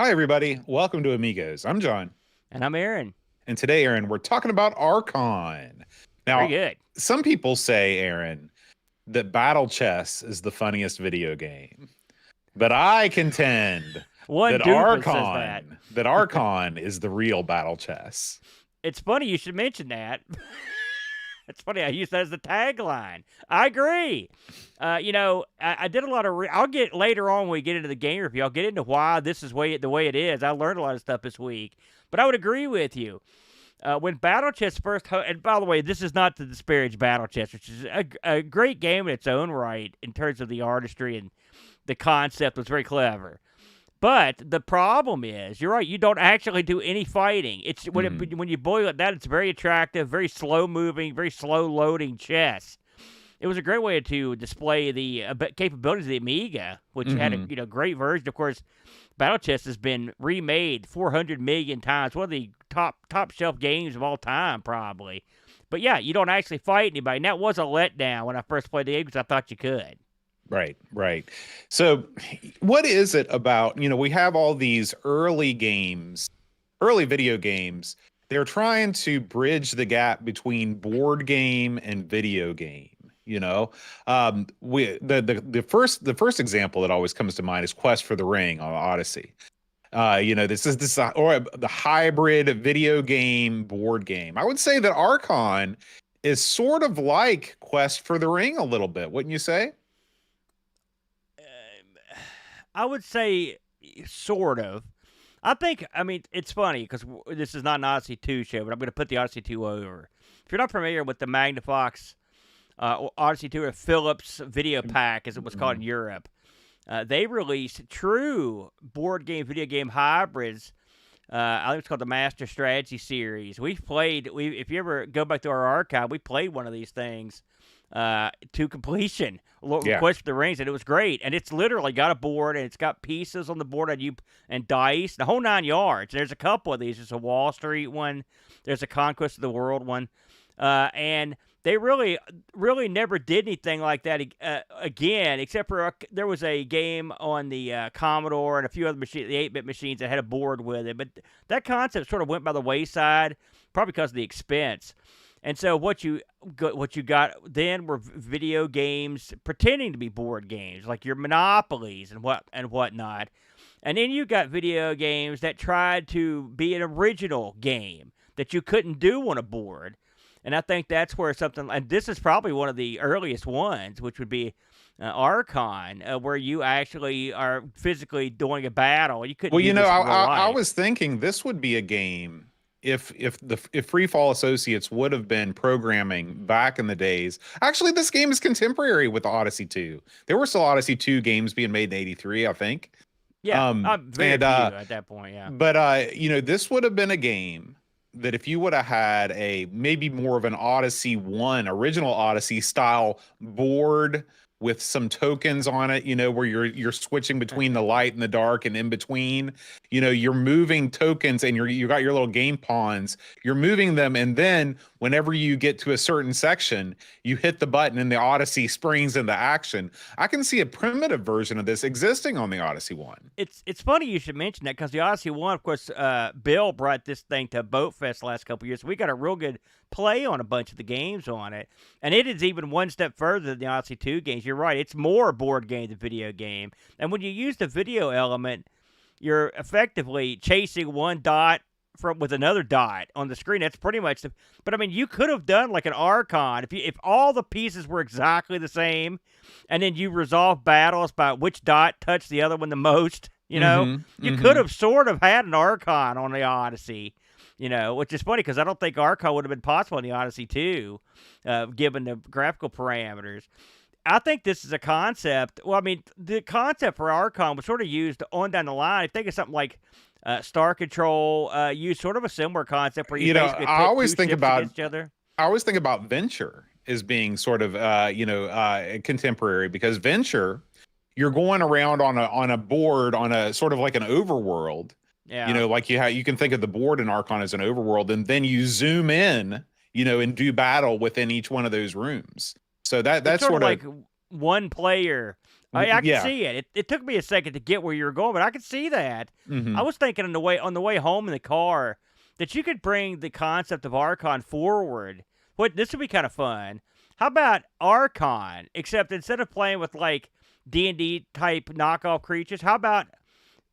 Hi, everybody. Welcome to Amigos. I'm John. And I'm Aaron. And today, Aaron, we're talking about Archon. Very Now, good. some people say, Aaron, that Battle Chess is the funniest video game. But I contend One that doofus says that. Archon is the real Battle Chess. It's funny you should mention that. It's funny I use that as the tagline. I agree. I did a lot of. I'll get later on when we get into the game review. I'll get into why this is the way it is. I learned a lot of stuff this week, but I would agree with you. When Battle Chess and by the way, this is not to disparage Battle Chess, which is a great game in its own right in terms of the artistry and the concept was very clever. But the problem is, you're right. You don't actually do any fighting. It's when you boil it down, it's very attractive, very slow moving, very slow loading chess. It was a great way to display the capabilities of the Amiga, which had a great version. Of course, Battle Chess has been remade 400 million times. One of the top shelf games of all time, probably. But yeah, you don't actually fight anybody. And that was a letdown when I first played the game because I thought you could. Right, right. So, what is it about, we have all these early games, early video games. They're trying to bridge the gap between board game and video game. The first example that always comes to mind is Quest for the Ring on Odyssey. Or the hybrid video game board game. I would say that Archon is sort of like Quest for the Ring a little bit, wouldn't you say? I would say sort of. I mean, it's funny because this is not an Odyssey 2 show, but I'm going to put the Odyssey 2 over. If you're not familiar with the Magnafox Odyssey 2 or Philips video pack, as it was called in Europe, they released true board game, video game hybrids. I think it's called the Master Strategy Series. If you ever go back to our archive, we played one of these things to completion. Quest for the Rings, and it was great. And it's literally got a board, and it's got pieces on the board, and dice, the whole 9 yards. There's a couple of these. There's a Wall Street one. There's a Conquest of the World one, and they really, really never did anything like that again, except for there was a game on the Commodore and a few other machines, the 8-bit machines that had a board with it. But that concept sort of went by the wayside, probably because of the expense. And so what you got then were video games pretending to be board games, like your Monopolies and whatnot. And then you got video games that tried to be an original game that you couldn't do on a board. And I think that's where and this is probably one of the earliest ones, which would be Archon, where you actually are physically doing a battle. You couldn't. Well, I was thinking this would be a game if Free Fall Associates would have been programming back in the days. Actually, this game is contemporary with Odyssey 2. There were still Odyssey 2 games being made in '83, I think. Yeah, very few at that point, yeah. But this would have been a game that if you would have had a maybe more of an Odyssey 1, original Odyssey style board with some tokens on it, where you're switching between the light and the dark, and in between, you're moving tokens, and you got your little game pawns, you're moving them, and then whenever you get to a certain section, you hit the button and the Odyssey springs into action. I can see a primitive version of this existing on the Odyssey 1. It's funny you should mention that because the Odyssey 1, of course, Bill brought this thing to Boat Fest the last couple of years. So we got a real good play on a bunch of the games on it. And it is even one step further than the Odyssey 2 games. You're right. It's more board game than video game. And when you use the video element, you're effectively chasing one dot with another dot on the screen. That's pretty much but I mean, you could have done like an Archon if all the pieces were exactly the same, and then you resolve battles by which dot touched the other one the most. You could have sort of had an Archon on the Odyssey. Which is funny because I don't think Archon would have been possible in the Odyssey 2, given the graphical parameters. I think this is a concept. Well, I mean, the concept for Archon was sort of used on down the line. I think it's something like Star Control used sort of a similar concept where basically I always think about each other. I always think about Venture as being sort of contemporary, because Venture, you're going around on a board on a sort of like an overworld. Yeah. Like you can think of the board in Archon as an overworld, and then you zoom in, and do battle within each one of those rooms. So that's sort of like one player. I can Yeah. see it. It took me a second to get where you were going, but I could see that. I was thinking on the way home in the car that you could bring the concept of Archon forward. What this would be kind of fun. How about Archon? Except instead of playing with like D&D type knockoff creatures, how about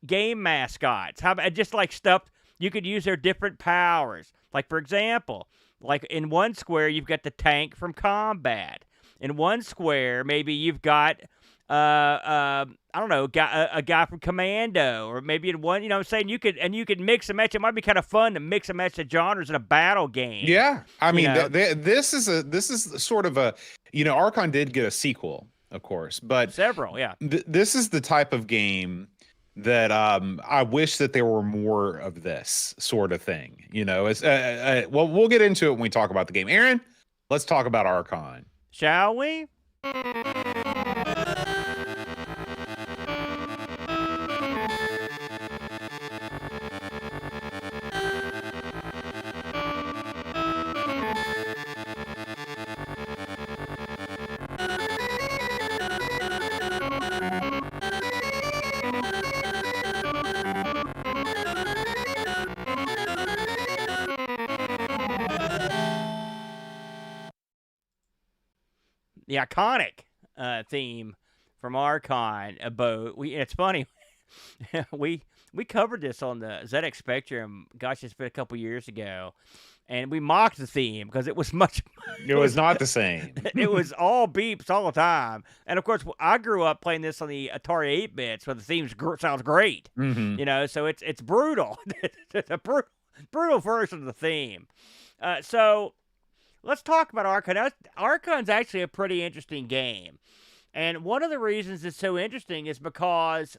game mascots? How about just like stuff you could use their different powers? Like for example, like in one square you've got the tank from combat. In one square, maybe you've got I don't know, a guy from Commando, or maybe in one, you know what I'm saying? You could mix and match. It might be kind of fun to mix and match the genres in a battle game. Yeah. I mean, know? this is sort of a, Archon did get a sequel, of course, but Several, yeah. This is the type of game that I wish that there were more of this sort of thing. It's well, we'll get into it when we talk about the game. Aaron, let's talk about Archon. Shall we? The iconic theme from Archon boat. It's funny. we covered this on the ZX Spectrum. Gosh, it's been a couple years ago, and we mocked the theme because it was much. It was not the same. It was all beeps all the time, and of course, I grew up playing this on the Atari 8-bits, where the theme sounds great. So it's brutal. It's a brutal version of the theme. So let's talk about Archon. Archon's actually a pretty interesting game. And one of the reasons it's so interesting is because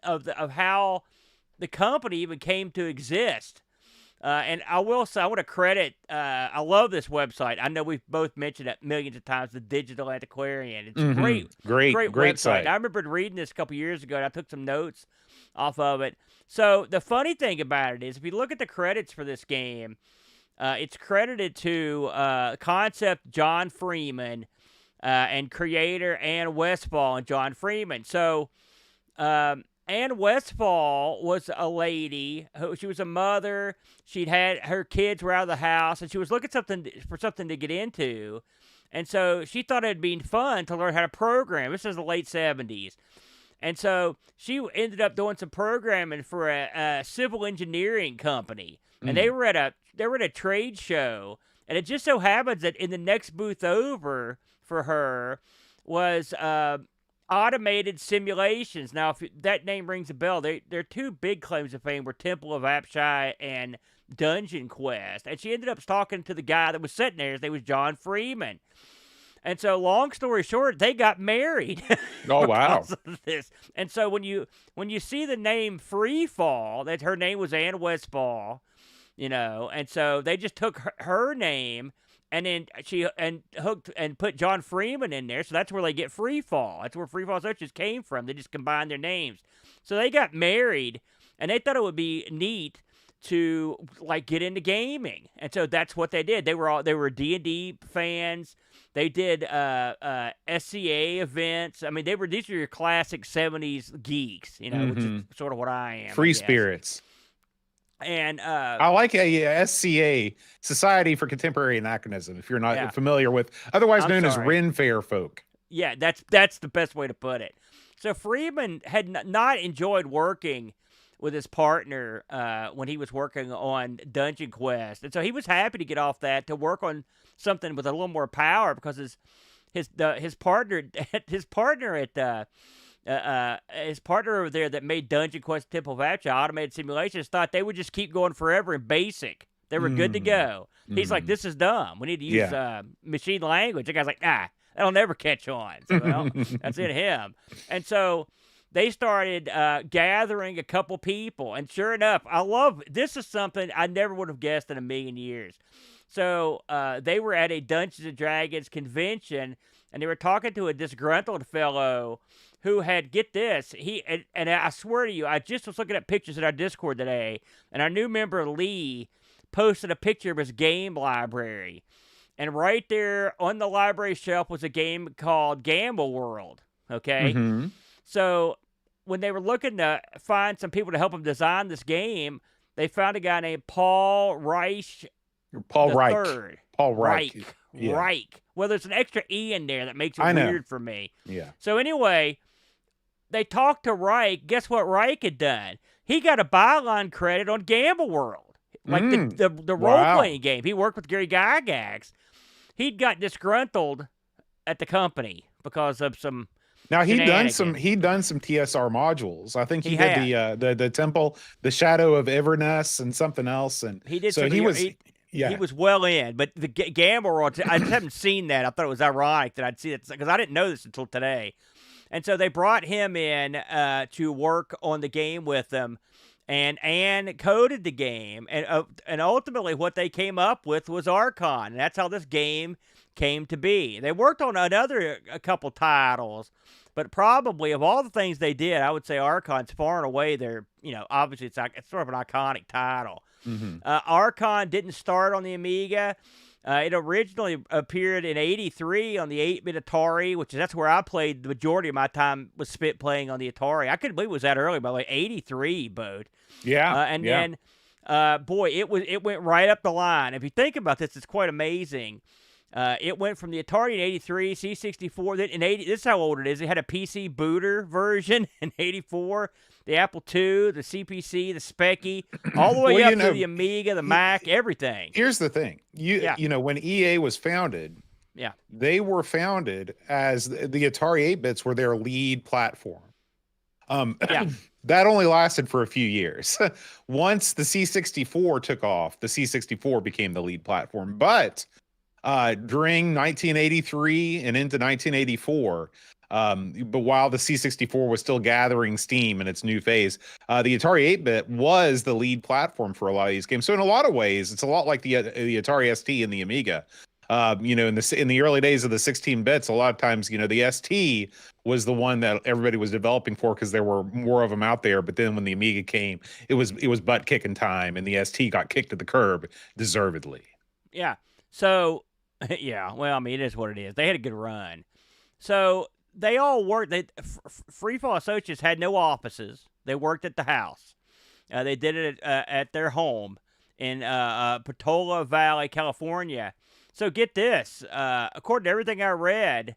of how the company even came to exist. And I will say, I want to credit, I love this website. I know we've both mentioned it millions of times, the Digital Antiquarian. It's a great website. Site. I remember reading this a couple years ago, and I took some notes off of it. So the funny thing about it is, if you look at the credits for this game, it's credited to concept John Freeman and creator Ann Westfall and John Freeman. So Ann Westfall was a lady she was a mother. She'd had her kids were out of the house, and she was looking for something to get into. And so she thought it'd be fun to learn how to program. This is the late 70s. And so she ended up doing some programming for a civil engineering company. And they were at a trade show, and it just so happens that in the next booth over for her was automated simulations. Now, if that name rings a bell, their two big claims to fame were Temple of Apshai and Dungeon Quest. And she ended up talking to the guy that was sitting there. His name was John Freeman. And so, long story short, they got married. Oh wow! Of this. And so when you see the name Freefall, that her name was Ann Westfall, and so they just took her name and then hooked and put John Freeman in there. So that's where they get Freefall. That's where Freefall Searches came from. They just combined their names. So they got married, and they thought it would be neat to like get into gaming, and so that's what they did. They were D&D fans. They did SCA events. I mean, these are your classic 70s geeks, which is sort of what I am. Free spirits. And I like a SCA, Society for Contemporary Anachronism, if you're not familiar with, otherwise known as Ren Fair folk. Yeah, that's the best way to put it. So Freeman had not enjoyed working with his partner when he was working on Dungeon Quest, and so he was happy to get off that to work on something with a little more power, because his partner over there that made Dungeon Quest Temple of Apshai automated simulations thought they would just keep going forever in BASIC. They were good to go. He's like, this is dumb. We need to use machine language. The guy's like, that'll never catch on. So, well, that's in him. And so they started gathering a couple people, and sure enough, this is something I never would have guessed in a million years. So they were at a Dungeons & Dragons convention, and they were talking to a disgruntled fellow who had, get this, and I swear to you, I just was looking at pictures in our Discord today, and our new member Lee posted a picture of his game library. and right there on the library shelf was a game called Gamble World. Okay, Mm-hmm. so when they were looking to find some people to help them design this game, they found a guy named Paul Reich Paul the Reich. third. Paul Reich. Reich. Yeah. Reich. Well, there's an extra E in there that makes it I know. weird for me. Yeah. So anyway, they talked to Reich. Guess what Reich had done? He got a byline credit on Gamble World, like the role playing game. He worked with Gary Gygax. He'd got disgruntled at the company because of some. Now he'd done shenanigans. some TSR modules. I think he, He did had. the temple, the Shadow of Everness, and something else. And He did. so Some, he was. Yeah. He was well in, but the Gamble World, I just haven't seen that. I thought it was ironic that I'd see it because I didn't know this until today. And so they brought him in to work on the game with them, and Ann coded the game, and ultimately what they came up with was Archon, and that's how this game came to be. They worked on a couple titles, but probably of all the things they did, I would say Archon's far and away their, obviously it's sort of an iconic title. Mm-hmm. Archon didn't start on the Amiga. It originally appeared in '83 on the 8-bit Atari, that's where I played the majority of my time was spent playing on the Atari. I couldn't believe it was that early, by the way, '83, Bode. Yeah. Then, boy, it went right up the line. If you think about this, it's quite amazing. It went from the Atari in '83, C64. Then in '80, this is how old it is. It had a PC booter version in '84. The Apple II, the CPC, the Speccy, all the way up to the Amiga, the Mac, everything. Here's the thing. When EA was founded, they were founded as the Atari 8-bits were their lead platform. That only lasted for a few years. Once the C64 took off, the C64 became the lead platform. But during 1983 and into 1984, but while the C64 was still gathering steam in its new phase, the Atari 8-bit was the lead platform for a lot of these games. So in a lot of ways, it's a lot like the Atari ST and the Amiga. In the early days of the 16 bits, a lot of times, the ST was the one that everybody was developing for because there were more of them out there. But then when the Amiga came, it was butt kicking time, and the ST got kicked to the curb deservedly. Yeah. So, yeah. Well, I mean, it is what it is. They had a good run. So they all worked. Freefall Associates had no offices. They worked at the house. They did it at their home in Patola Valley, California. So get this. According to everything I read,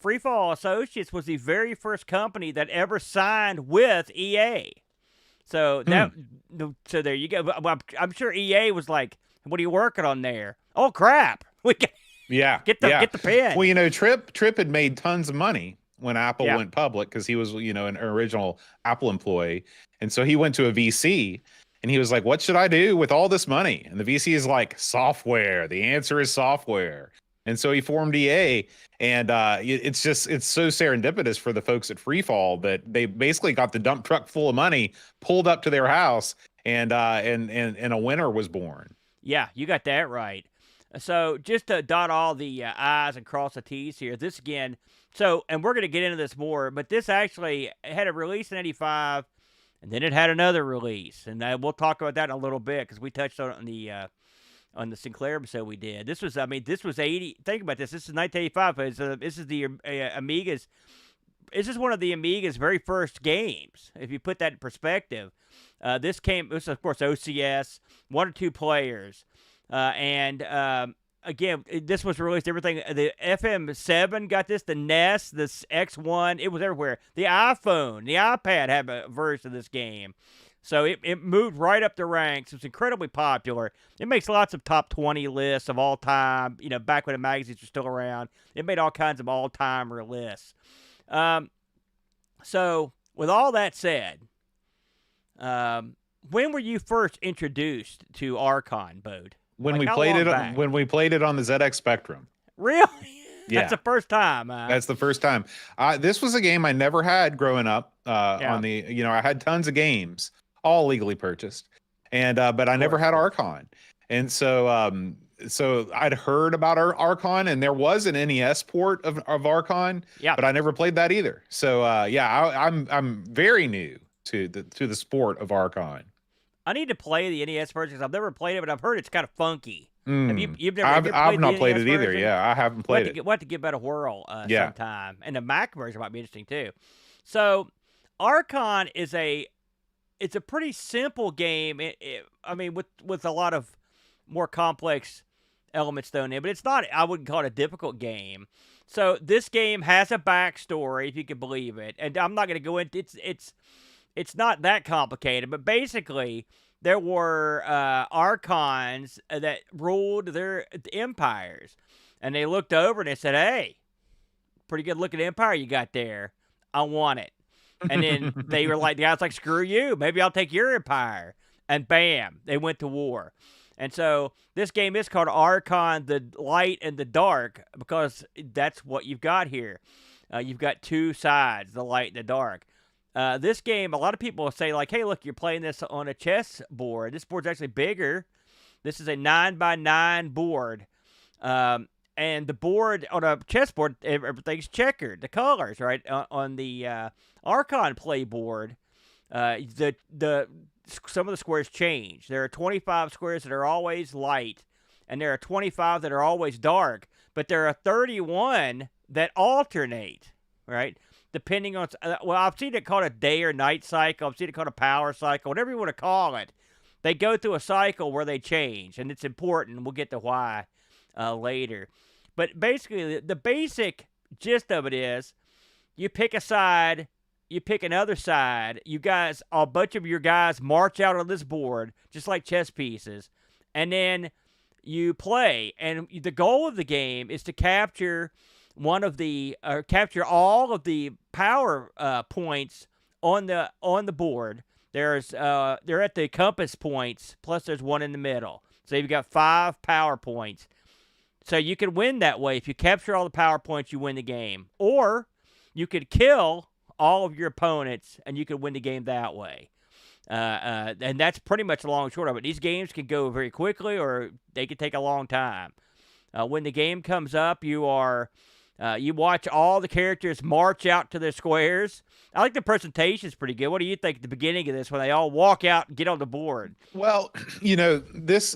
Freefall Associates was the very first company that ever signed with EA. So so there you go. I'm sure EA was like, "What are you working on there?" Oh crap! We can get the pen. Well, Tripp had made tons of money when Apple went public because he was an original Apple employee, and so he went to a VC. And he was like, "What should I do with all this money?" And the VC is like, "Software. The answer is software." And so he formed EA. And it's so serendipitous for the folks at Freefall that they basically got the dump truck full of money pulled up to their house, and a winner was born. Yeah, you got that right. So just to dot all the I's and cross the T's here, this again. So, and we're going to get into this more, but this actually had a release in '85. And then it had another release, and we'll talk about that in a little bit because we touched on the Sinclair episode we did. This was 80. Think about this. This is 1985. This is the Amiga's. This is one of the Amiga's very first games. If you put that in perspective, this was of course OCS, 1 or 2 players, and again, this was released everything. The FM7 got this, the NES, the X1, it was everywhere. The iPhone, the iPad had a version of this game. So it moved right up the ranks. It was incredibly popular. It makes lots of top 20 lists of all time, back when the magazines were still around. It made all kinds of all-time lists. So, with all that said, when were you first introduced to Archon, Bode? When we played it on the ZX Spectrum. Really? Yeah. That's the first time. That's the first time. This was a game I never had growing up. On the, I had tons of games, all legally purchased, and but I never had Archon, and so I'd heard about Archon, and there was an NES port of Archon, but I never played that either. So I'm very new to the sport of Archon. I need to play the NES version because I've never played it, but I've heard it's kind of funky. Have you? Mm. Have you I've played the not played NES it either. version? Yeah, I haven't played it. We'll have to give that a whirl Yeah. sometime, and the Mac version might be interesting too. So, Archon is it's a pretty simple game. I mean, with a lot of more complex elements thrown in, but it's not. I wouldn't call it a difficult game. So this game has a backstory, if you can believe it, and I'm not going to go into it's not that complicated, but basically there were archons that ruled their empires, and they looked over and they said, "Hey, pretty good looking empire you got there. I want it." And then they were like, the guy's like, "Screw you. Maybe I'll take your empire." And bam, they went to war. And so this game is called Archon, the Light and the Dark, because that's what you've got here. You've got two sides, the light and the dark. This game, a lot of people will say, like, hey, look, you're playing this on a chess board. This board's actually bigger. This is a 9x9 board. And the board on a chessboard, everything's checkered. The colors, right? On the Archon play board, some of the squares change. There are 25 squares that are always light, and there are 25 that are always dark. But there are 31 that alternate, right? Depending on, well, I've seen it called a day or night cycle. I've seen it called a power cycle, whatever you want to call it. They go through a cycle where they change, and it's important. We'll get to why later. But basically, the basic gist of it is you pick a side, you pick another side. You guys, a bunch of your guys march out on this board, just like chess pieces, and then you play. And the goal of the game is to capture capture all of the power points on the board. They're at the compass points, plus there's one in the middle. So you've got 5 power points. So you can win that way. If you capture all the power points, you win the game. Or you could kill all of your opponents, and you could win the game that way. And that's pretty much the long and short of it. These games can go very quickly, or they can take a long time. When the game comes up, you watch all the characters march out to their squares. I think the presentation's pretty good. What do you think at the beginning of this when they all walk out and get on the board? Well, this,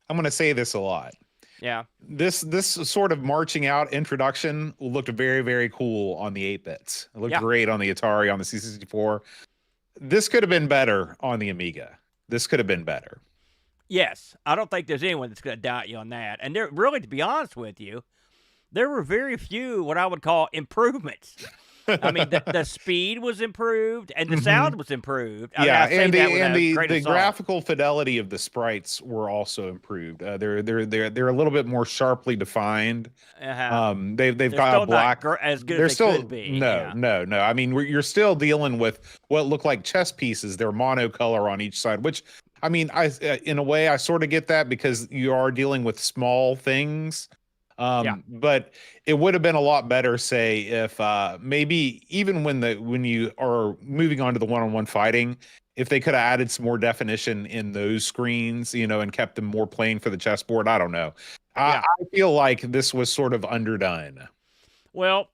I'm going to say this a lot. Yeah. This sort of marching out introduction looked very, very cool on the 8-bits. It looked great on the Atari, on the C64. This could have been better on the Amiga. This could have been better. Yes. I don't think there's anyone that's going to doubt you on that. And there, really, to be honest with you, there were very few what I would call improvements. I mean, the speed was improved and the sound was improved. And the graphical fidelity of the sprites were also improved. They're a little bit more sharply defined. They've got a black as good as they could be. No. I mean, you're still dealing with what look like chess pieces. They're monocolor on each side, which, I mean, in a way I sort of get that because you are dealing with small things. But it would have been a lot better, say, if maybe even when you are moving on to the one-on-one fighting, if they could have added some more definition in those screens, and kept them more plain for the chessboard. I don't know. I feel like this was sort of underdone. Well,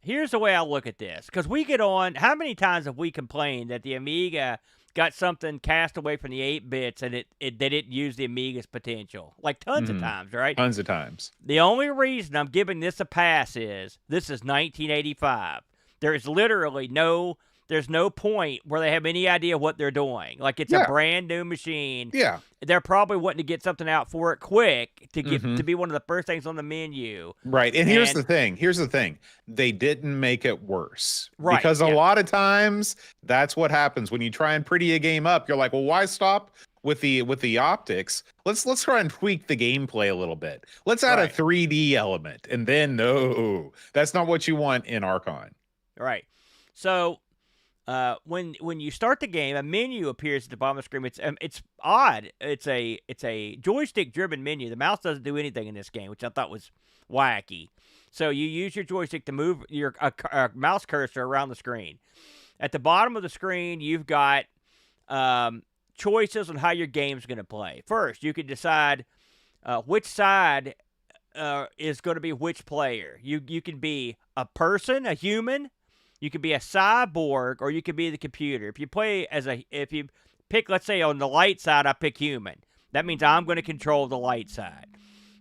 here's the way I look at this, because we get on. How many times have we complained that the Amiga got something cast away from the 8-bits and they didn't use the Amiga's potential? Like tons of times, right? Tons of times. The only reason I'm giving this a pass is this is 1985. There is literally there's no point where they have any idea what they're doing. Like it's a brand new machine. Yeah. They're probably wanting to get something out for it quick to get to be one of the first things on the menu. Right. And here's the thing. They didn't make it worse. Right. Because a lot of times that's what happens when you try and pretty a game up. You're like, well, why stop with the optics? Let's try and tweak the gameplay a little bit. Let's add a 3D element. And then no, that's not what you want in Archon. Right. So when you start the game, a menu appears at the bottom of the screen. It's odd. It's a joystick driven menu. The mouse doesn't do anything in this game, which I thought was wacky. So you use your joystick to move your mouse cursor around the screen. At the bottom of the screen, you've got choices on how your game's going to play. First, you can decide which side is going to be which player. You can be a person, a human. You could be a cyborg, or you could be the computer. If you pick, let's say on the light side, I pick human. That means I'm going to control the light side.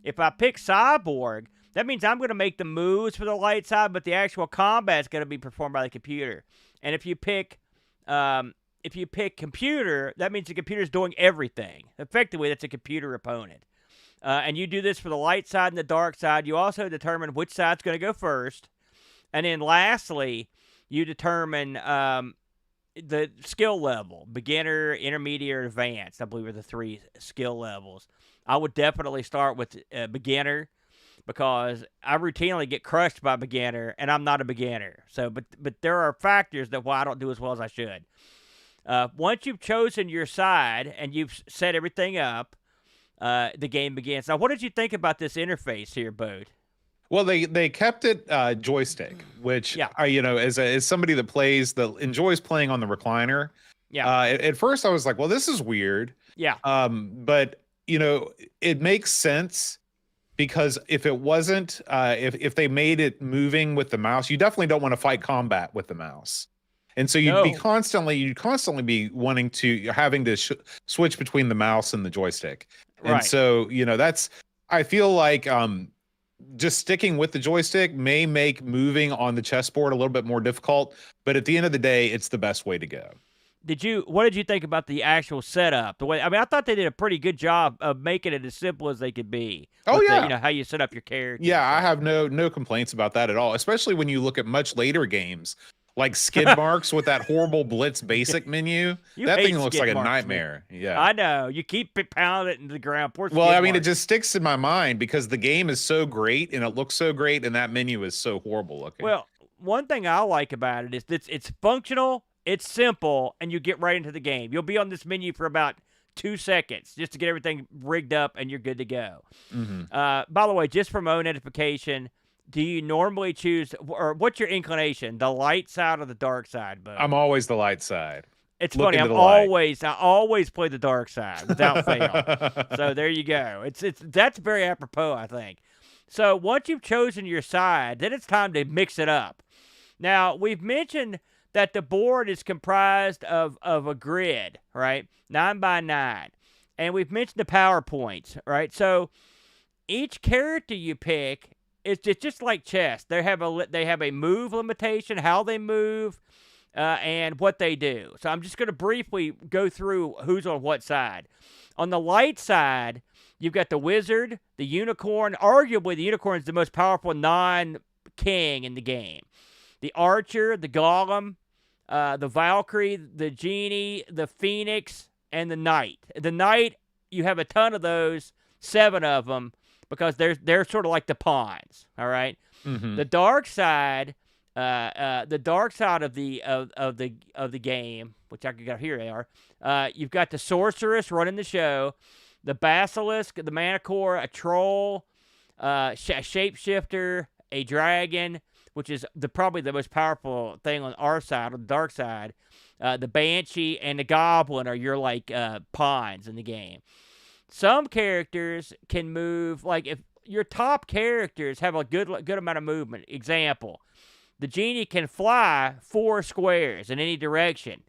If I pick cyborg, that means I'm going to make the moves for the light side, but the actual combat is going to be performed by the computer. And if you pick computer, that means the computer is doing everything. Effectively, that's a computer opponent. And you do this for the light side and the dark side. You also determine which side's going to go first. And then lastly, you determine the skill level, beginner, intermediate, advanced, I believe are the 3 skill levels. I would definitely start with beginner because I routinely get crushed by beginner, and I'm not a beginner. So, but there are factors that why I don't do as well as I should. Once you've chosen your side and you've set everything up, the game begins. Now, what did you think about this interface here, Bode? Well, they kept it joystick, which Yeah. as somebody that enjoys playing on the recliner. Yeah. At first I was like, well, this is weird. Yeah. But it makes sense because if it wasn't, if they made it moving with the mouse, you definitely don't want to fight combat with the mouse. And so you'd constantly be wanting having to switch between the mouse and the joystick. Right. And so, I feel like just sticking with the joystick may make moving on the chessboard a little bit more difficult, but at the end of the day, it's the best way to go. What did you think about the actual setup? I thought they did a pretty good job of making it as simple as they could be. Oh yeah. How you set up your character. Yeah, I have no complaints about that at all, especially when you look at much later games like Skid Marks with that horrible Blitz basic menu. That thing looks like a nightmare. Man. Yeah. I know. You keep pounding it into the ground. Poor well, I mean, it just sticks in my mind because the game is so great and it looks so great and that menu is so horrible looking. Well, one thing I like about it is it's functional, it's simple, and you get right into the game. You'll be on this menu for about 2 seconds just to get everything rigged up and you're good to go. Mm-hmm. By the way, just for my own edification, do you normally choose, or what's your inclination, the light side or the dark side, Bo? I'm always the light side. It's funny. I always play the dark side without fail. So there you go. That's very apropos, I think. So once you've chosen your side, then it's time to mix it up. Now we've mentioned that the board is comprised of a grid, right, 9x9, and we've mentioned the PowerPoints, right. So each character you pick. It's just like chess. They have a move limitation, how they move, and what they do. So I'm just going to briefly go through who's on what side. On the light side, you've got the wizard, the unicorn. Arguably, the unicorn is the most powerful non-king in the game. The archer, the golem, the Valkyrie, the genie, the phoenix, and the knight. The knight, you have a ton of those, 7 of them. Because they're sort of like the pawns, all right. Mm-hmm. The dark side of the game, which I got here they are. You've got the sorceress running the show, the basilisk, the manticore, a troll, a shapeshifter, a dragon, which is probably the most powerful thing on our side, on the dark side. The banshee and the goblin are your pawns in the game. Some characters can move, like if your top characters have a good amount of movement. Example, the genie can fly 4 squares in any direction.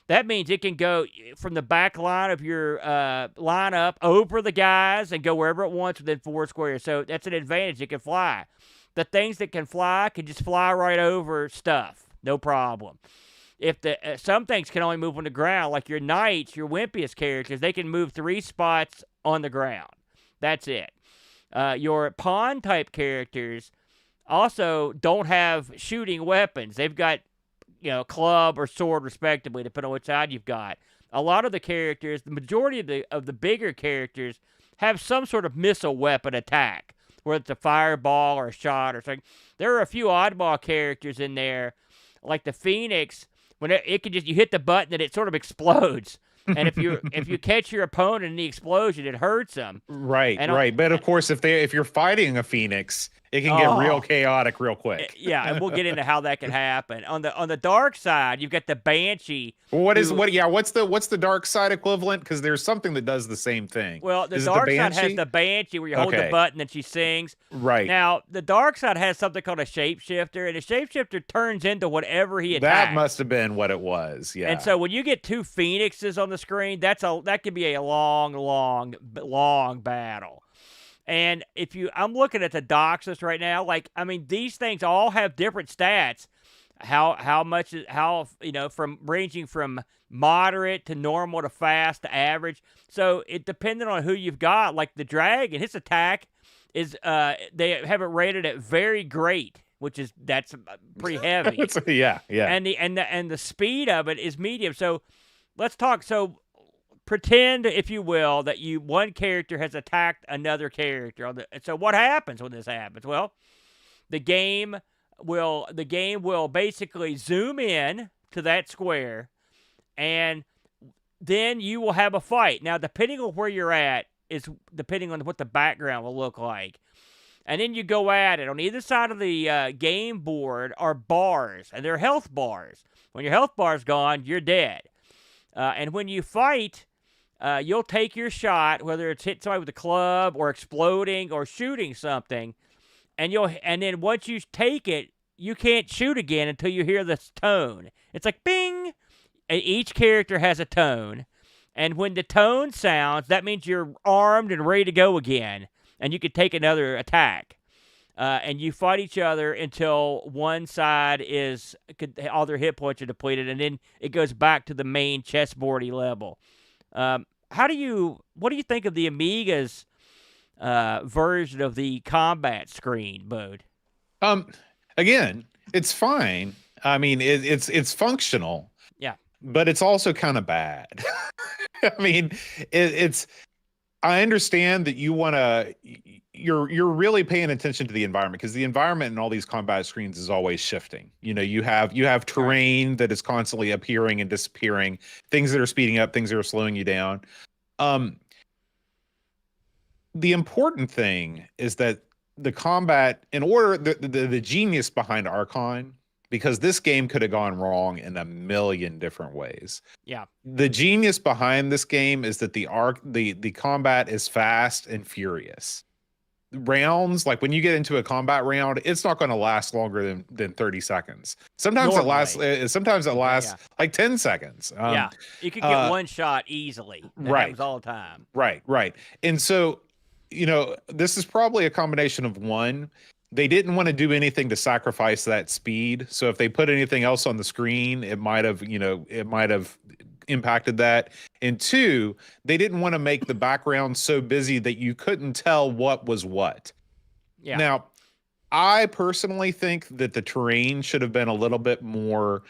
That means it can go from the back line of your lineup over the guys and go wherever it wants within 4 squares. So that's an advantage. It can fly. The things that can fly can just fly right over stuff. No problem. If some things can only move on the ground, like your knights, your wimpiest characters, they can move 3 spots on the ground. That's it. Your pawn type characters also don't have shooting weapons. They've got, club or sword respectively, depending on which side you've got. A lot of the characters, the majority of the bigger characters, have some sort of missile weapon attack, whether it's a fireball or a shot or something. There are a few oddball characters in there, like the Phoenix. When it can you hit the button and it sort of explodes, and if you catch your opponent in the explosion, it hurts them. Right. But of course, if you're fighting a Phoenix it can get real Oh, chaotic real quick. yeah, and we'll get into how that can happen. On the dark side, you've got the Banshee, who What's the dark side equivalent? Because there's something that does the same thing. well, the Is it the dark side has Banshee? the Banshee where you hold the Okay, button and she sings. right. Now, the dark side has something called a shapeshifter, and a shapeshifter turns into whatever he That must attacks. have been what it was. And Yeah. so when you get two phoenixes on the screen, that could be a long, long, long battle. And I'm looking at the docs list right now. Like, I mean, these things all have different stats. How much is how from ranging from moderate to normal to fast to average. So it depending on who you've got. Like the dragon, his attack is they have it rated at very great, that's pretty heavy. Yeah, yeah. And the speed of it is medium. So let's talk. So pretend, if you will, that one character has attacked another character. So what happens when this happens? Well, the game will basically zoom in to that square, and then you will have a fight. Now, depending on where you're at is depending on what the background will look like. And then you go at it. On either side of the game board are bars, and they're health bars. When your health bar's gone, you're dead. And when you fight, you'll take your shot, whether it's hitting somebody with a club or exploding or shooting something, and then once you take it, you can't shoot again until you hear this tone. It's like bing. And each character has a tone, and when the tone sounds, that means you're armed and ready to go again, and you can take another attack. And you fight each other until one side all their hit points are depleted, and then it goes back to the main chessboardy level. What do you think of the Amiga's version of the combat screen, Bode? Again, it's fine. I mean, it's functional. Yeah. But it's also kind of bad. I mean, I understand that you're really paying attention to the environment, because the environment in all these combat screens is always shifting. You have terrain that is constantly appearing and disappearing, things that are speeding up, things that are slowing you down. The important thing is that the combat, the genius behind Archon, because this game could have gone wrong in a million different ways. Yeah. The genius behind this game is that the combat is fast and furious. Rounds, like when you get into a combat round, it's not going to last longer than 30 seconds. Sometimes it lasts like 10 seconds. Yeah. You could get one shot easily. That happens all the time. Right. And so, this is probably a combination of one. They didn't want to do anything to sacrifice that speed. So if they put anything else on the screen, it might have impacted that. And two, they didn't want to make the background so busy that you couldn't tell what was what. Yeah. Now, I personally think that the terrain should have been a little bit more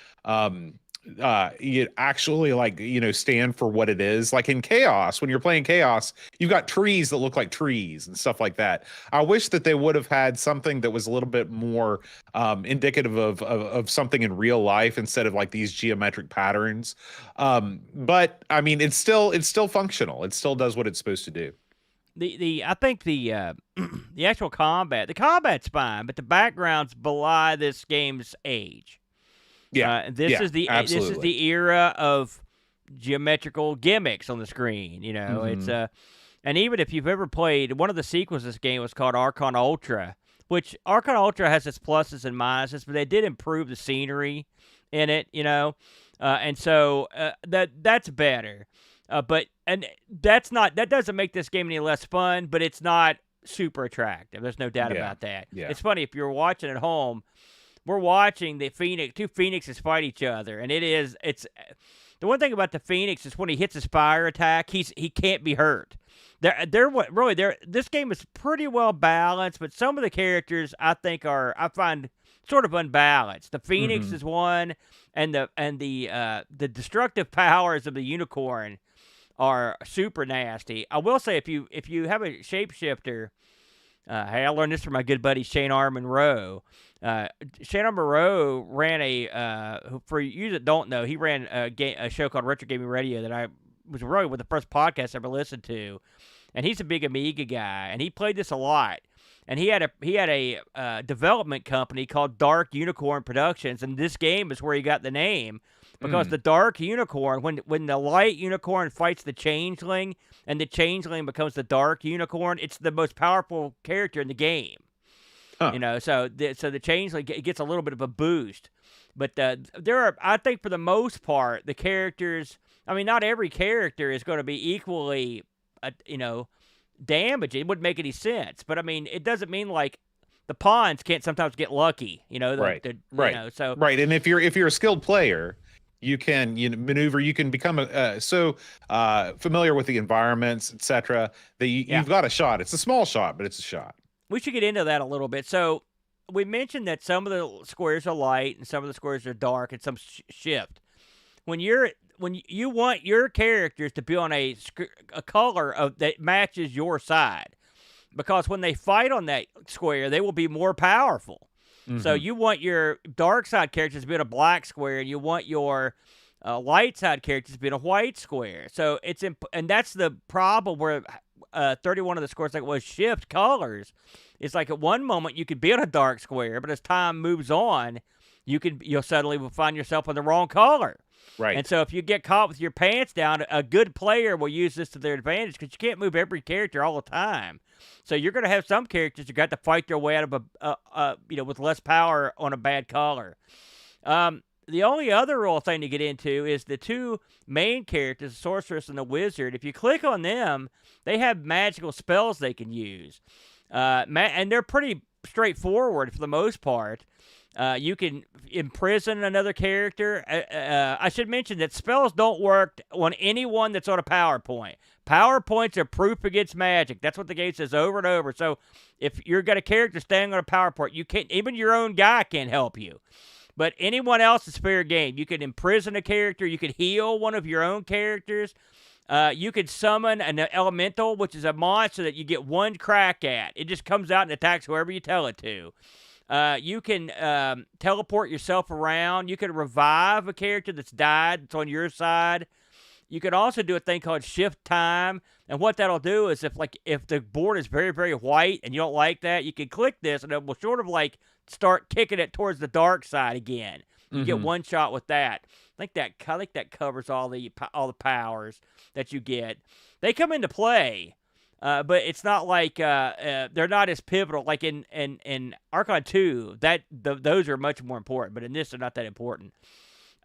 stand for what it is. Like in Chaos, when you're playing Chaos, you've got trees that look like trees and stuff like that. I wish that they would have had something that was a little bit more indicative of something in real life instead of like these geometric patterns. But I mean, it's still functional. It still does what it's supposed to do. I think the actual combat's fine, but the backgrounds belie this game's age. Yeah, this is the era of geometrical gimmicks on the screen. It's and even if you've ever played, one of the sequels of this game was called Archon Ultra, which Archon Ultra has its pluses and minuses, but they did improve the scenery in it. And so that's better. But that doesn't make this game any less fun, but it's not super attractive. There's no doubt about that. Yeah. It's funny, if you're watching at home, we're watching two Phoenixes fight each other, and it's the one thing about the Phoenix is when he hits his fire attack, he can't be hurt. This game is pretty well balanced, but some of the characters I find sort of unbalanced. The Phoenix is one, and the destructive powers of the unicorn are super nasty. I will say, if you have a shapeshifter, hey, I learned this from my good buddy Shane R. Monroe. Shane R. Monroe ran for you that don't know, he ran a show called Retro Gaming Radio that I was really one of the first podcasts I ever listened to. And he's a big Amiga guy, and he played this a lot. and he had a development company called Dark Unicorn Productions, and this game is where he got the name because the Dark Unicorn, when the light unicorn fights the changeling, and the changeling becomes the Dark Unicorn, it's the most powerful character in the game. Huh. You know, so the changeling gets a little bit of a boost, but there are, I think, for the most part, the characters. I mean, not every character is going to be equally, damaging. It wouldn't make any sense. But I mean, it doesn't mean like the pawns can't sometimes get lucky. Right. Right. So Right. And if you're a skilled player, you can maneuver. You can become so familiar with the environments, etc. That you've got a shot. It's a small shot, but it's a shot. we should get into that a little bit. So we mentioned that some of the squares are light and some of the squares are dark, and some shift. When you want your characters to be on a color that matches your side, because when they fight on that square, they will be more powerful. So you want your dark side characters to be in a black square, and you want your light side characters to be in a white square. So and that's the problem where 31 of the squares, like, was shift colors. It's like at one moment you could be in a dark square, but as time moves on, you'll suddenly find yourself in the wrong color. Right. And so if you get caught with your pants down, a good player will use this to their advantage because you can't move every character all the time. So you're going to have some characters who got to fight their way out of with less power on a bad color. The only other real thing to get into is the two main characters, the sorceress and the wizard. If you click on them, they have magical spells they can use. And they're pretty straightforward for the most part. You can imprison another character. I should mention that spells don't work on anyone that's on a PowerPoint. PowerPoints are proof against magic. That's what the game says over and over. So if you've got a character standing on a PowerPoint, you can't, even your own guy can't help you. But anyone else is fair game. You can imprison a character. You can heal one of your own characters. You can summon an elemental, which is a monster that you get one crack at. It just comes out and attacks whoever you tell it to. You can teleport yourself around. You can revive a character that's died, that's on your side. You can also do a thing called shift time. And what that'll do is if the board is very, very white and you don't like that, you can click this and it will sort of like start kicking it towards the dark side again. You get one shot with that. I think that covers all the powers that you get. They come into play. But it's not like they're not as pivotal. Like in Archon 2, those are much more important. But in this, they're not that important.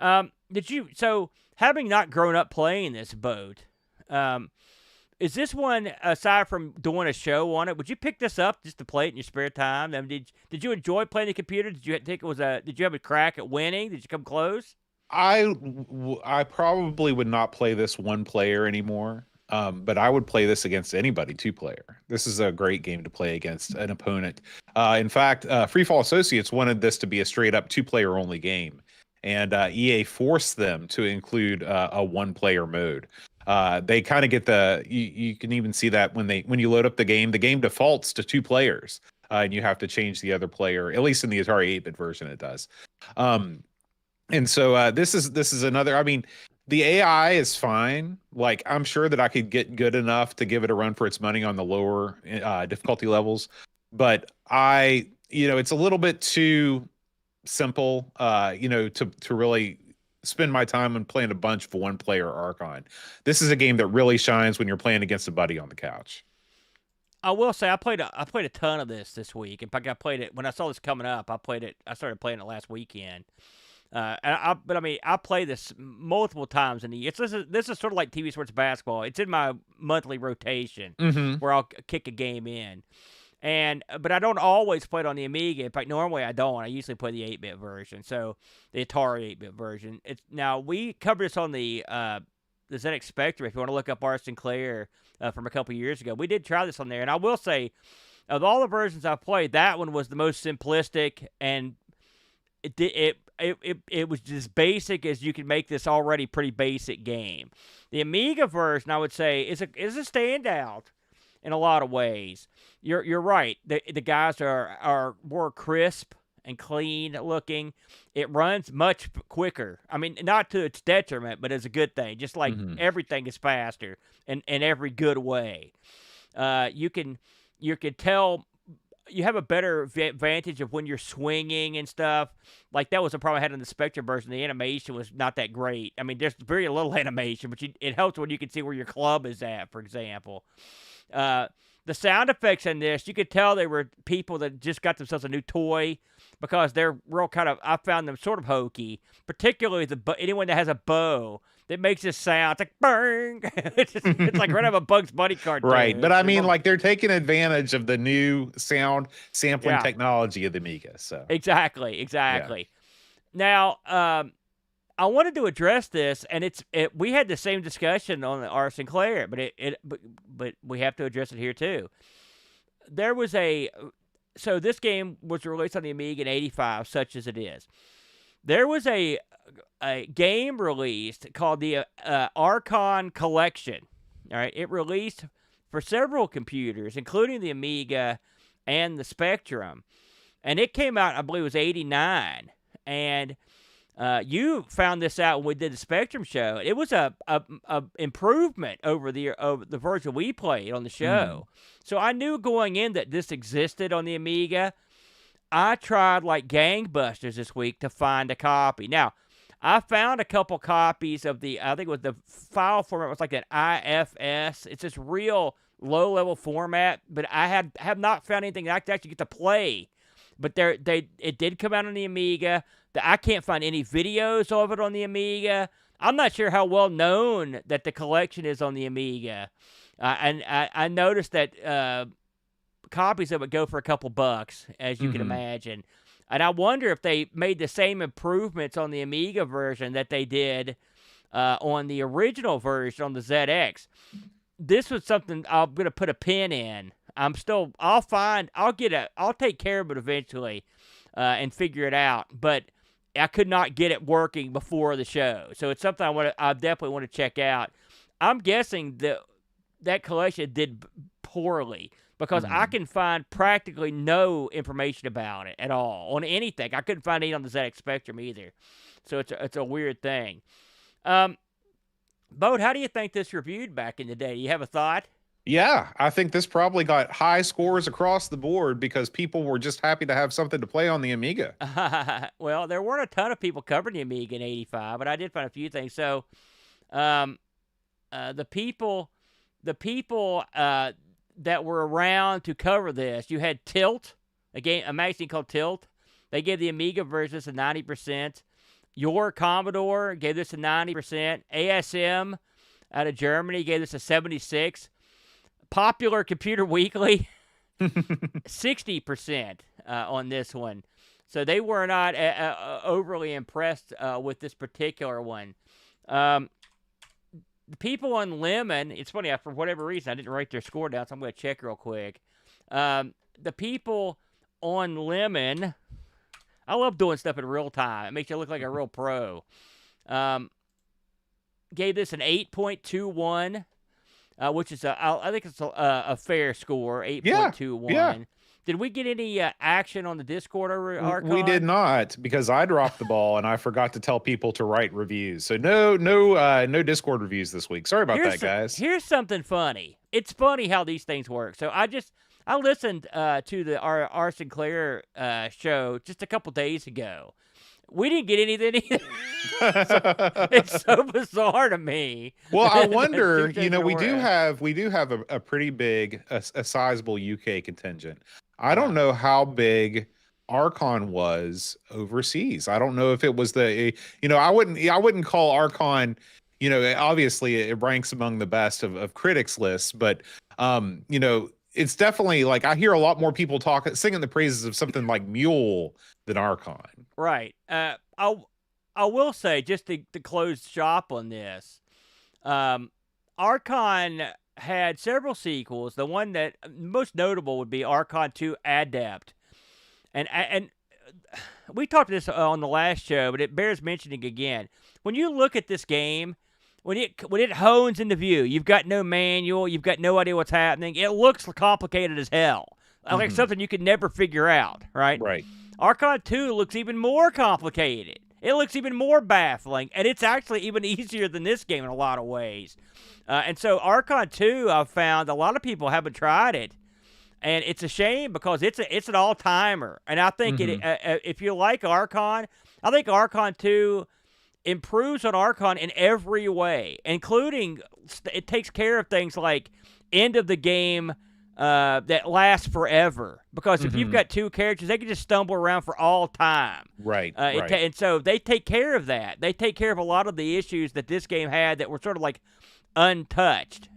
So having not grown up playing this boat, is this one, aside from doing a show on it, would you pick this up just to play it in your spare time? I mean, did you enjoy playing the computer? Did you think did you have a crack at winning? Did you come close? I probably would not play this one player anymore. But I would play this against anybody, two player. This is a great game to play against an opponent. In fact, Freefall Associates wanted this to be a straight up two player only game. And EA forced them to include a one player mode. They kind of get you can even see that when you load up the game defaults to two players. And you have to change the other player, at least in the Atari 8-bit version it does. And so this is another, I mean, the AI is fine. Like, I'm sure that I could get good enough to give it a run for its money on the lower difficulty levels. But it's a little bit too simple, to really spend my time on playing a bunch of one player Archon. This is a game that really shines when you're playing against a buddy on the couch. I will say I played a ton of this week. In fact, I played it when I saw this coming up. I started playing it last weekend. I play this multiple times in the year. This is sort of like TV Sports Basketball. It's in my monthly rotation where I'll kick a game in. But I don't always play it on the Amiga. In fact, normally I don't. I usually play the 8-bit version, so the Atari 8-bit version. Now, we covered this on the ZX Spectrum. If you want to look up Art Sinclair from a couple years ago, we did try this on there. And I will say, of all the versions I've played, that one was the most simplistic, and it was just basic as you could make this already pretty basic game. The Amiga version, I would say, is a standout in a lot of ways. You're right. The guys are more crisp and clean looking. It runs much quicker. I mean, not to its detriment, but as a good thing. Just like everything is faster in every good way. You can tell you have a better vantage of when you're swinging and stuff. Like that was a problem I had in the Spectrum version. The animation was not that great. I mean, there's very little animation, but it helps when you can see where your club is at, for example. The sound effects in this, you could tell they were people that just got themselves a new toy because they're real kind of, I found them sort of hokey, particularly anyone that has a bow that makes this sound. It's like, bang! It's like right out of a Bugs Bunny cartoon. Right. But I mean, like they're taking advantage of the new sound sampling technology of the Amiga. So Exactly. Now, I wanted to address this, and we had the same discussion on the R. Sinclair, but we have to address it here too. There was so this game was released on the Amiga in '85, such as it is. There was a game released called the Archon Collection. All right, it released for several computers, including the Amiga and the Spectrum, and it came out, I believe, it was '89, and you found this out when we did the Spectrum show. It was a improvement over the version we played on the show. So I knew going in that this existed on the Amiga. I tried like gangbusters this week to find a copy. Now, I found a couple copies of I think it was the file format was like an IFS. It's this real low-level format, but I have not found anything that I could actually get to play. But it did come out on the Amiga. I can't find any videos of it on the Amiga. I'm not sure how well known that the collection is on the Amiga. And I noticed that copies of it go for a couple bucks, as you can imagine. And I wonder if they made the same improvements on the Amiga version that they did on the original version on the ZX. This was something I'm going to put a pin in. I'll take care of it eventually and figure it out. But I could not get it working before the show. So it's something I definitely want to check out. I'm guessing that collection did poorly because I can find practically no information about it at all on anything. I couldn't find any on the ZX Spectrum either. So it's a weird thing. Bode, how do you think this reviewed back in the day? You have a thought? Yeah, I think this probably got high scores across the board because people were just happy to have something to play on the Amiga. Well, there weren't a ton of people covering the Amiga in '85, but I did find a few things. So, the people that were around to cover this, you had Tilt, a magazine called Tilt. They gave the Amiga versions a 90%. Your Commodore gave this a 90%. ASM out of Germany gave this a 76%. Popular Computer Weekly, 60% on this one. So they were not overly impressed with this particular one. The people on Lemon, it's funny, for whatever reason, I didn't write their score down, so I'm going to check real quick. The people on Lemon, I love doing stuff in real time. It makes you look like a real pro. Gave this an 8.21. Which is I think it's a fair score, 8.21. Yeah. Did we get any action on the Discord over Archon? We did not, because I dropped the ball and I forgot to tell people to write reviews. So no Discord reviews this week. Sorry about that, guys. Here's something funny. It's funny how these things work. So I listened to the R. Sinclair show just a couple days ago. We didn't get anything either. It's so bizarre to me. Well, I wonder, we do have a pretty big, a sizable UK contingent. I don't know how big Archon was overseas. I don't know if it was I wouldn't call Archon, obviously it ranks among the best of critics lists, but it's definitely like I hear a lot more people singing the praises of something like Mule than Archon. Right. I will say, just to close shop on this, Archon had several sequels. The one that most notable would be Archon 2 Adept. And we talked this on the last show, but it bears mentioning again. When you look at this game, when it hones into view, you've got no manual, you've got no idea what's happening. It looks complicated as hell. Like something you could never figure out, right? Right. Archon 2 looks even more complicated. It looks even more baffling, and it's actually even easier than this game in a lot of ways. And so Archon 2, I've found a lot of people haven't tried it, And it's a shame because it's an all timer, and I think if you like Archon, I think Archon 2 improves on Archon in every way, including it takes care of things like end of the game that lasts forever. Because if you've got two characters, they can just stumble around for all time. Right. And so they take care of that. They take care of a lot of the issues that this game had that were sort of like untouched,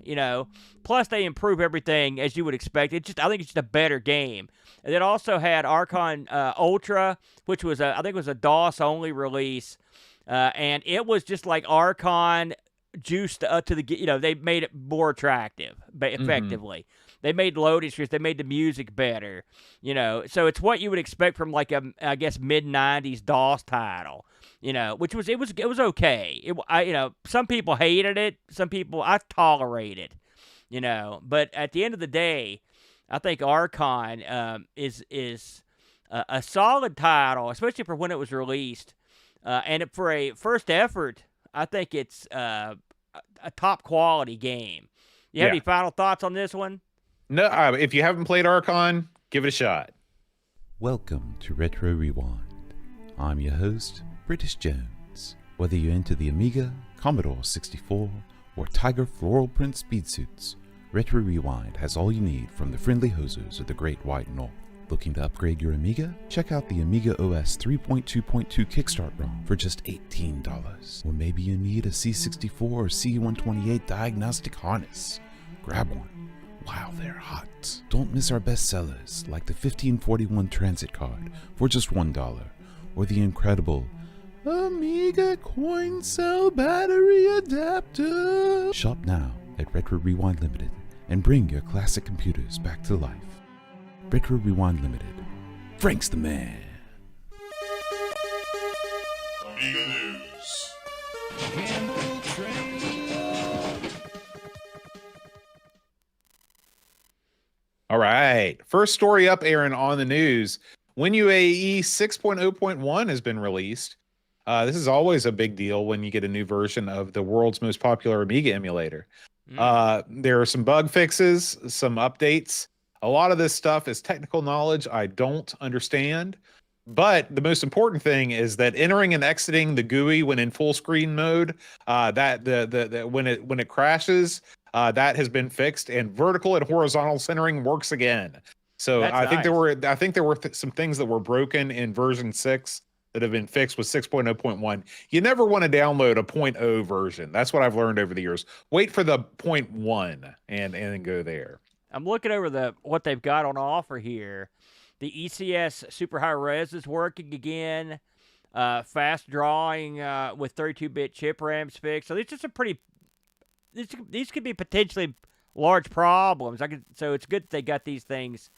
Plus, they improve everything as you would expect. I think it's just a better game. And it also had Archon Ultra, which was I think it was a DOS only release, and it was just like Archon juiced to the they made it more attractive, effectively. They made loading screens. They made the music better, So it's what you would expect from like I guess mid '90s DOS title. Which was it was okay. Some people hated it. Some people I tolerated. But at the end of the day, I think Archon is a solid title, especially for when it was released, and for a first effort, I think it's a top quality game. You have any final thoughts on this one? No, if you haven't played Archon, give it a shot. Welcome to Retro Rewind. I'm your host, British Jones. Whether you're into the Amiga, Commodore 64, or Tiger floral print speed suits, Retro Rewind has all you need from the friendly hosers of the Great White North. Looking to upgrade your Amiga? Check out the Amiga OS 3.2.2 Kickstart ROM for just $18. Or maybe you need a C64 or C128 diagnostic harness. Grab one while they're hot. Don't miss our best sellers like the 1541 Transit Card for just $1, or the incredible Amiga Coin Cell Battery Adapter. Shop now at Retro Rewind Limited and bring your classic computers back to life. Retro Rewind Limited. Frank's the man. Amiga News. All right. First story up, Aaron, on the news. WinUAE 6.0.1 has been released. This is always a big deal when you get a new version of the world's most popular Amiga emulator. There are some bug fixes, some updates. A lot of this stuff is technical knowledge I don't understand. But the most important thing is that entering and exiting the GUI when in full screen mode, when it crashes, that has been fixed, and vertical and horizontal centering works again. So I think there were some things that were broken in version 6 that have been fixed with 6.0.1. You never want to download a 0.0 version. That's what I've learned over the years. Wait for the 0.1 and then go there. I'm looking over what they've got on offer here. The ECS Super High Res is working again. Fast drawing with 32-bit chip RAMs fixed. So it's just these could be potentially large problems. So it's good that they got these things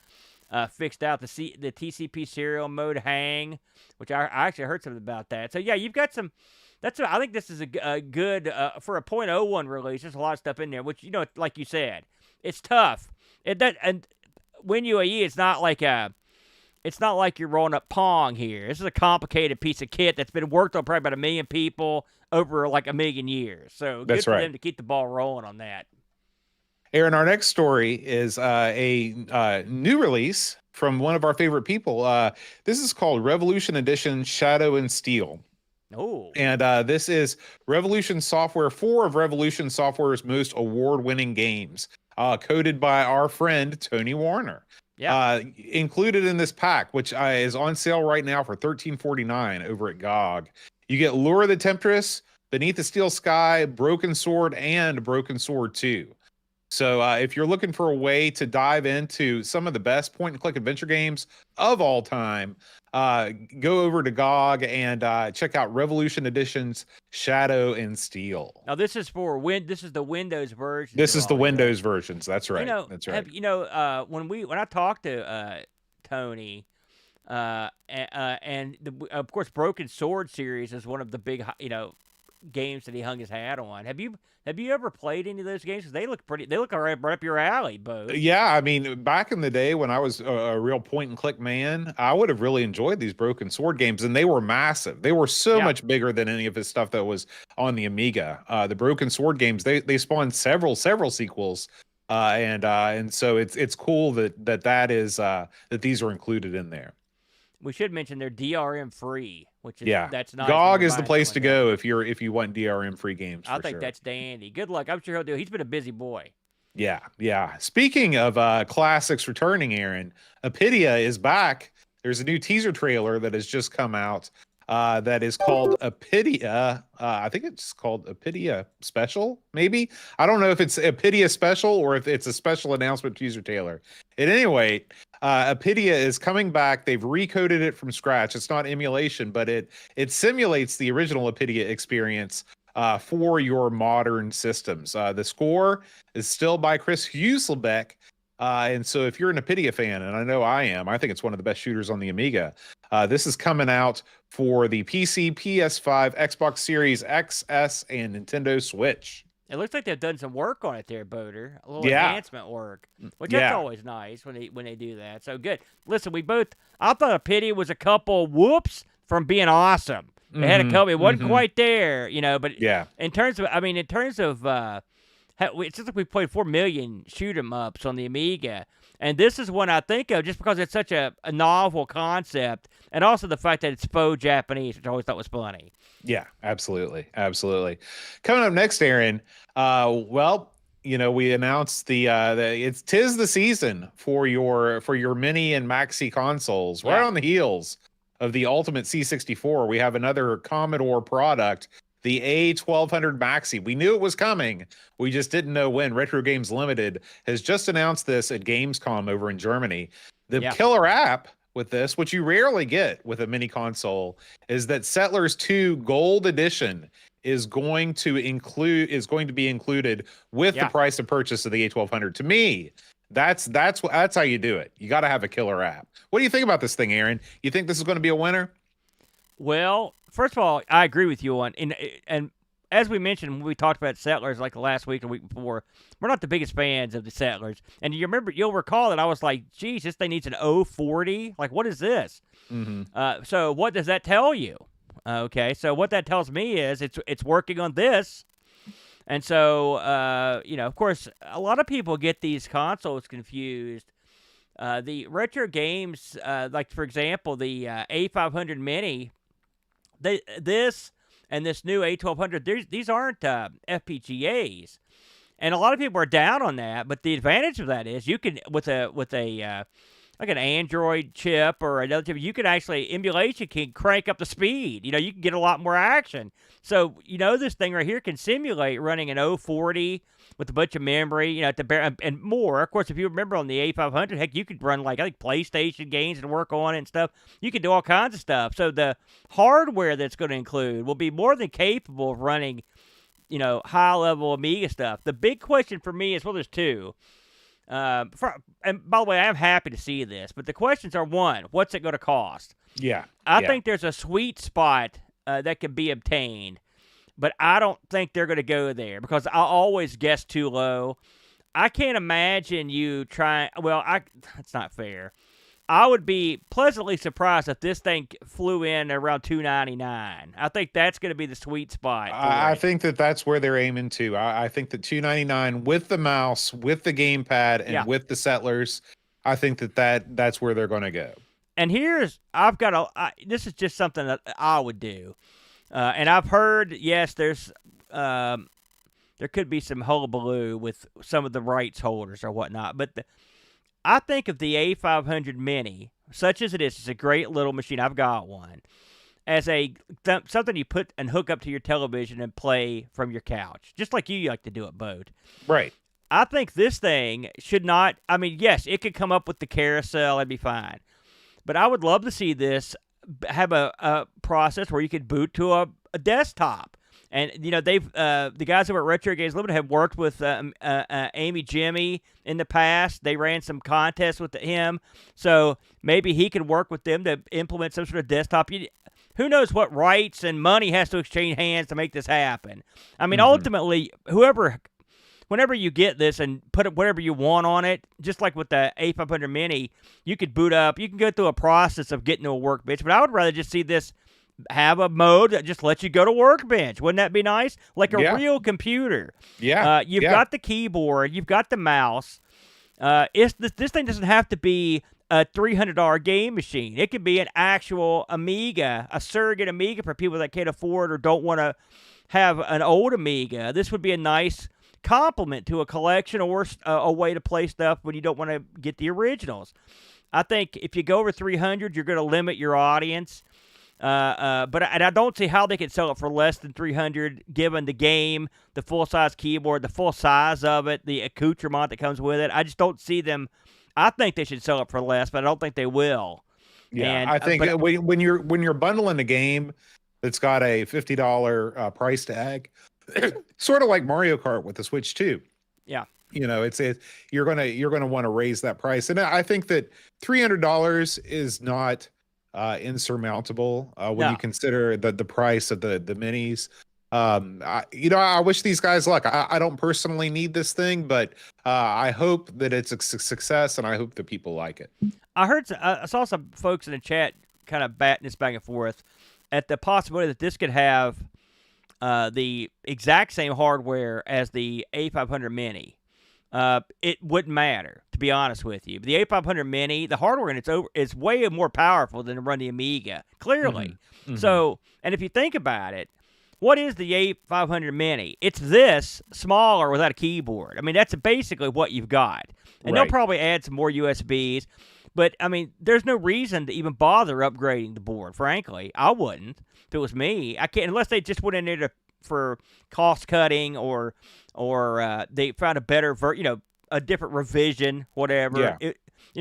fixed out. The TCP serial mode hang, which I actually heard something about that. So yeah, you've got some. I think this is a good for a .01 release. There's a lot of stuff in there, which like you said, it's tough. And WinUAE, it's not like you're rolling up Pong here. This is a complicated piece of kit that's been worked on probably about 1 million people over like 1 million years. So good for them to keep the ball rolling on that. Aaron, our next story is a new release from one of our favorite people. This is called Revolution Edition Shadow and Steel. Oh. And this is Revolution Software, 4 of Revolution Software's most award-winning games, coded by our friend Tony Warner. Yeah. Included in this pack, which is on sale right now for $13.49 over at GOG. You get Lure of the Temptress, Beneath the Steel Sky, Broken Sword, and Broken Sword 2. So if you're looking for a way to dive into some of the best point-and-click adventure games of all time, go over to GOG and check out Revolution Edition's Shadow and Steel. Now this is this is the Windows version. This is the Windows versions. That's right. That's right. When I talked to Tony, and of course Broken Sword series is one of the big games that he hung his hat on. Have you ever played any of those games? Because they look right up your alley, Bo. Yeah, I mean, back in the day when I was a real point and click man, I would have really enjoyed these Broken Sword games, and they were massive. They were so much bigger than any of his stuff that was on the Amiga. The Broken Sword games, they spawned several sequels And so it's cool that is that these are included in there. We should mention they're DRM free, which is Yeah, that's nice. when GOG you're is the buying place to something like that. go if you want DRM free games. I For think sure. that's dandy. Good luck. I'm sure he'll do. He's been a busy boy. Yeah, yeah. Speaking of classics returning, Aaron, Apidia is back. There's a new teaser trailer that has just come out that is called Apidia. I think it's called Apidia Special, maybe. I don't know if it's Apidia Special or if it's a special announcement teaser trailer. At any rate, Apidia is coming back. They've recoded it from scratch. It's not emulation, but it simulates the original Apidia experience for your modern systems. The score is still by Chris Huselbeck. And so if you're an Apidia fan, and I know I am, I think it's one of the best shooters on the Amiga. This is coming out for the PC, PS5, Xbox Series XS, and Nintendo Switch. It looks like they've done some work on it there, Boater. A little Yeah. enhancement work, which that's Yeah. always nice when they do that. So good. Listen, I thought Apidia was a couple whoops from being awesome. They had a Mhm, couple. It wasn't mhm. quite there, but Yeah. in terms of, it's just like we played 4 million shoot 'em ups on the Amiga, and this is one I think of just because it's such a novel concept, and also the fact that it's faux Japanese, which I always thought was funny. Yeah, absolutely. Absolutely. Coming up next, Aaron, we announced tis the season for your mini and maxi consoles. Right Yeah. on the heels of the Ultimate C64, we have another Commodore product, the A1200 Maxi. We knew it was coming. We just didn't know when. Retro Games Limited has just announced this at Gamescom over in Germany. The Yeah. killer app with this, which you rarely get with a mini console, is that Settlers 2 Gold Edition is going to be included with the Yeah. price of purchase of the A1200. To me, that's how you do it. You got to have a killer app. What do you think about this thing, Aaron? You think this is going to be a winner? Well, first of all, I agree with you on, and as we mentioned when we talked about Settlers like last week or the week before, we're not the biggest fans of the Settlers. And you'll recall that I was like, geez, this thing needs an 040? Like, what is this? Mm-hmm. So what does that tell you? Okay, so what that tells me is it's working on this. And so, of course, a lot of people get these consoles confused. The retro games, like, for example, the A500 Mini, this and this new A1200, these aren't FPGAs, and a lot of people are down on that. But the advantage of that is you can with a like an Android chip or another chip, you can actually emulation can crank up the speed. You can get a lot more action. So this thing right here can simulate running an 040 with a bunch of memory, and more. Of course, if you remember on the A500, heck, you could run I think PlayStation games and work on it and stuff. You could do all kinds of stuff. So the hardware that's going to include will be more than capable of running, high-level Amiga stuff. The big question for me is, well, there's two. And by the way, I'm happy to see this, but the questions are, one, what's it going to cost? Yeah. I think there's a sweet spot that can be obtained. But I don't think they're going to go there because I always guess too low. I can't imagine you trying. Well, that's not fair. I would be pleasantly surprised if this thing flew in around $299. I think that's going to be the sweet spot. I think that's where they're aiming to. I think that $299 with the mouse, with the gamepad, and with the Settlers, I think that's where they're going to go. And this is just something that I would do. And I've heard, yes, there could be some hullabaloo with some of the rights holders or whatnot. But I think of the A500 Mini, such as it is, it's a great little machine. I've got one. As something you put and hook up to your television and play from your couch, just like you like to do it, Bode. Right. I think this thing should not. I mean, yes, it could come up with the carousel. That'd be fine. But I would love to see this have a process where you could boot to a desktop. And, they've the guys over at Retro Games Limited have worked with Amy Jimmy in the past. They ran some contests with him. So maybe he could work with them to implement some sort of desktop. Who knows what rights and money has to exchange hands to make this happen. I mean, ultimately, whenever you get this and put whatever you want on it, just like with the A500 Mini, you could boot up. You can go through a process of getting to a workbench, but I would rather just see this have a mode that just lets you go to Workbench. Wouldn't that be nice? Like a Yeah. real computer. Yeah. You've yeah. got the keyboard. You've got the mouse. This thing doesn't have to be a $300 game machine. It could be an actual Amiga, a surrogate Amiga for people that can't afford or don't want to have an old Amiga. This would be a nice complement to a collection or a way to play stuff when you don't want to get the originals. I think if you go over 300, you're going to limit your audience. But I don't see how they could sell it for less than 300, given the game, the full-size keyboard, the full size of it, the accoutrement that comes with it. I just don't see them. I think they should sell it for less, but I don't think they will. Yeah, And, I think when you're bundling a game that's got a $50 price tag, sort of like Mario Kart with the Switch 2. Yeah. You're gonna want to raise that price, and I think that $300 is not insurmountable when you consider the price of the minis. I wish these guys luck. I don't personally need this thing, but I hope that it's a success, and I hope that people like it. I saw some folks in the chat kind of batting this back and forth at the possibility that this could have the exact same hardware as the A500 Mini. It wouldn't matter, to be honest with you. The A500 Mini, the hardware in it's is way more powerful than to run the Amiga, clearly. Mm-hmm. So, and if you think about it, what is the A500 Mini? It's this smaller without a keyboard. I mean, that's basically what you've got. And they'll probably add some more USBs. But, I mean, there's no reason to even bother upgrading the board, frankly. I wouldn't if it was me. I can't, unless they just went in there for cost cutting or they found a better, a different revision, whatever. Yeah.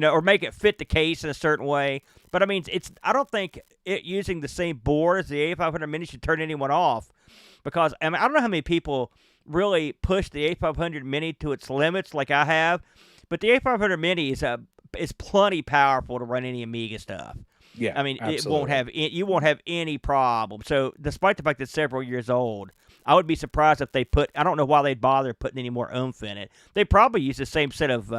Or make it fit the case in a certain way. But I mean, I don't think it using the same board as the A500 Mini should turn anyone off, because I don't know how many people really push the A500 Mini to its limits like I have, but the A500 Mini is plenty powerful to run any Amiga stuff. Yeah, I mean, absolutely. you won't have any problem. So, despite the fact that it's several years old, I would be surprised if they I don't know why they'd bother putting any more oomph in it. They probably use the same set of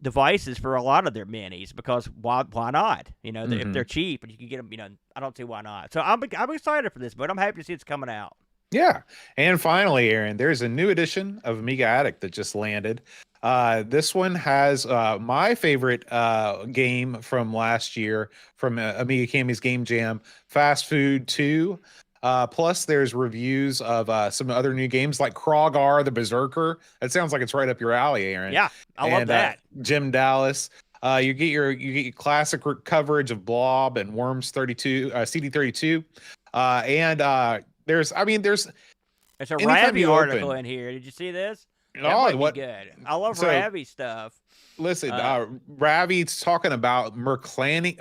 devices for a lot of their minis, because why not? If they're cheap and you can get them, I don't see why not. So I'm excited for this, but I'm happy to see it's coming out. Yeah. And finally, Aaron, there's a new edition of Amiga Addict that just landed. This one has my favorite game from last year from Amiga Kami's Game Jam, Fast Food 2. Plus, there's reviews of some other new games like Krogar the Berserker. That sounds like it's right up your alley, Aaron. Yeah, I love that. Jim Dallas. You get your classic coverage of Blob and Worms 32, CD32, and there's a Ravi article in here. Did you see this? That might be good. I love Ravi stuff. Listen, Ravi's talking about Berlanti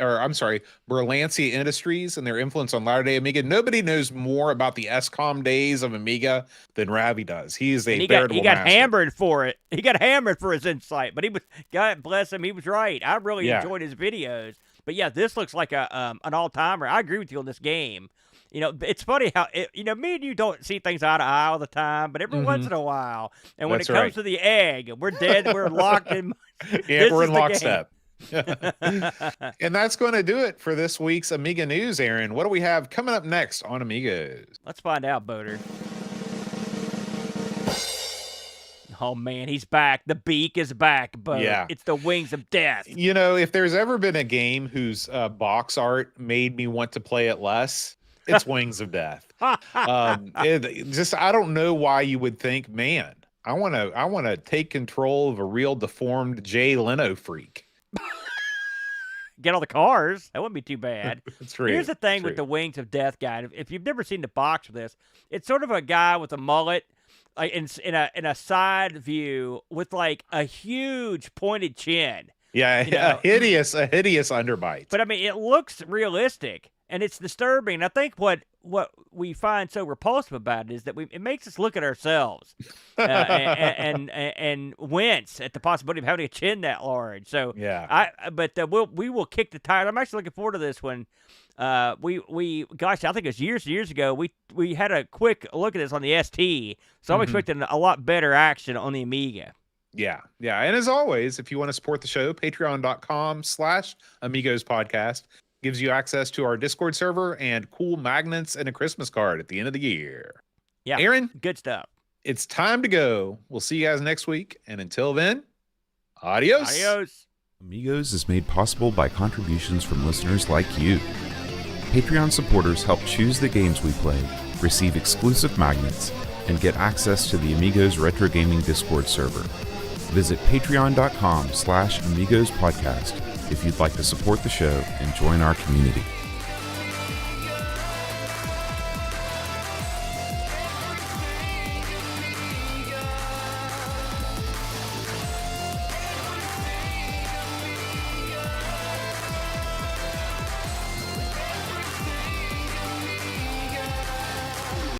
Industries and their influence on latter-day Amiga. Nobody knows more about the SCOM days of Amiga than Ravi does. He is he got hammered for it. He got hammered for his insight, but God bless him, he was right. I really enjoyed his videos. But yeah, this looks like an all-timer. I agree with you on this game. It's funny how me and you don't see things eye to eye all the time, but every once in a while, and when it comes to the egg, we're dead. We're locked in. Yeah, we're in lockstep. And that's going to do it for this week's Amiga News, Aaron. What do we have coming up next on Amigos? Let's find out, Boater. Oh, man, he's back. The beak is back, Bo. Yeah. It's the wings of death. If there's ever been a game whose box art made me want to play it less, it's Wings of Death. I don't know why you would think, man, I want to take control of a real deformed Jay Leno freak. Get all the cars. That wouldn't be too bad. Here's the thing with the Wings of Death guy. If you've never seen the box for this, it's sort of a guy with a mullet, like in a side view with like a huge pointed chin. Yeah, a hideous underbite. But I mean, it looks realistic. And it's disturbing. I think what we find so repulsive about it is that it makes us look at ourselves and wince at the possibility of having a chin that large. So yeah, we will kick the tires. I'm actually looking forward to this one. I think it was years ago. We had a quick look at this on the ST, so I'm expecting a lot better action on the Amiga. Yeah. And as always, if you want to support the show, patreon.com/Amigos podcast. Gives you access to our Discord server and cool magnets and a Christmas card at the end of the year. Yeah. Aaron, Good stuff. it's time to go. We'll see you guys next week. And until then, adios. Adios. Amigos is made possible by contributions from listeners like you. Patreon supporters help choose the games we play, receive exclusive magnets, and get access to the Amigos Retro Gaming Discord server. Visit patreon.com/Amigos Podcast if you'd like to support the show and join our community.